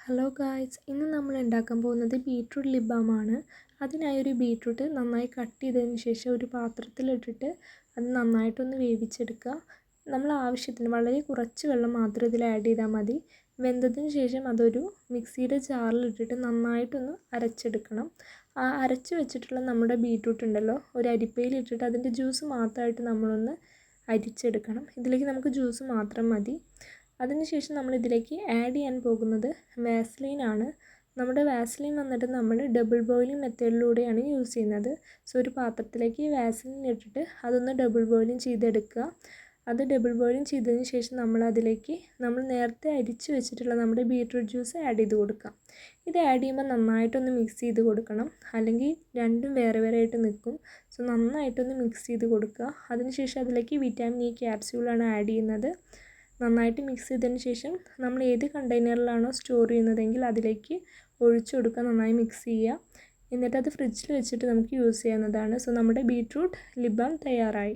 Hello guys, ഇന്ന് നമ്മൾ ഉണ്ടാക്കാൻ പോകുന്നത് ബീട്രൂട്ട് ലിപ് ബാം ആണ്. അതിനായി ഒരു ബീട്രൂട്ട് നന്നായി കട്ട് ചെയ്തതിന് ശേഷം ഒരു പാത്രത്തിലിട്ടിട്ട് അത് നന്നായിട്ടൊന്ന് വേവിച്ചെടുക്കുക. നമ്മൾ ആവശ്യത്തിന് വളരെ കുറച്ച് വെള്ളം മാത്രം ഇതിൽ ആഡ് ചെയ്താൽ മതി. വെന്തതിന് ശേഷം അതൊരു മിക്സിയുടെ ജാറിലിട്ടിട്ട് നന്നായിട്ടൊന്ന് അരച്ചെടുക്കണം. ആ അരച്ച് വെച്ചിട്ടുള്ള നമ്മുടെ ബീട്രൂട്ട് ഉണ്ടല്ലോ, ഒരു അരിപ്പയിലിട്ടിട്ട് അതിൻ്റെ ജ്യൂസ് മാത്രമായിട്ട് നമ്മളൊന്ന് അരിച്ചെടുക്കണം. ഇതിലേക്ക് നമുക്ക് ജ്യൂസ് മാത്രം മതി. അതിനുശേഷം നമ്മൾ ഇതിലേക്ക് ആഡ് ചെയ്യാൻ പോകുന്നത് വാസ്ലൈൻ ആണ്. നമ്മുടെ വാസ്ലൈൻ വന്നിട്ട് നമ്മൾ ഡബിൾ ബോയിലിംഗ് മെത്തേഡിലൂടെയാണ് യൂസ് ചെയ്യുന്നത്. സോ ഒരു പാത്രത്തിലേക്ക് വാസ്ലൈൻ ഇട്ടിട്ട് അതൊന്ന് ഡബിൾ ബോയിലിംഗ് ചെയ്തെടുക്കുക. അത് ഡബിൾ ബോയിലിംഗ് ചെയ്തതിന് ശേഷം നമ്മൾ നേരത്തെ അരിച്ച് വെച്ചിട്ടുള്ള നമ്മുടെ ബീട്രൂട്ട് ജ്യൂസ് ആഡ് ചെയ്ത് കൊടുക്കാം. ഇത് ആഡ് ചെയ്യുമ്പോൾ നന്നായിട്ടൊന്ന് മിക്സ് ചെയ്ത് കൊടുക്കണം, അല്ലെങ്കിൽ രണ്ടും വേറെ വേറെ ആയിട്ട് നിൽക്കും. സോ നന്നായിട്ടൊന്ന് മിക്സ് ചെയ്ത് കൊടുക്കുക. അതിനുശേഷം അതിലേക്ക് വിറ്റാമിൻ ഇ ക്യാപ്സ്യൂളാണ് ആഡ് ചെയ്യുന്നത്. നന്നായിട്ട് മിക്സ് ചെയ്തതിന് ശേഷം നമ്മൾ ഏത് കണ്ടെയ്നറിലാണോ സ്റ്റോർ ചെയ്യുന്നതെങ്കിൽ അതിലേക്ക് ഒഴിച്ചു കൊടുക്കുക. നന്നായി മിക്സ് ചെയ്യുക. എന്നിട്ട് അത് ഫ്രിഡ്ജിൽ വെച്ചിട്ട് നമുക്ക് യൂസ് ചെയ്യാവുന്നതാണ്. സോ നമ്മുടെ ബീട്രൂട്ട് ലിപ് ബാം തയ്യാറായി.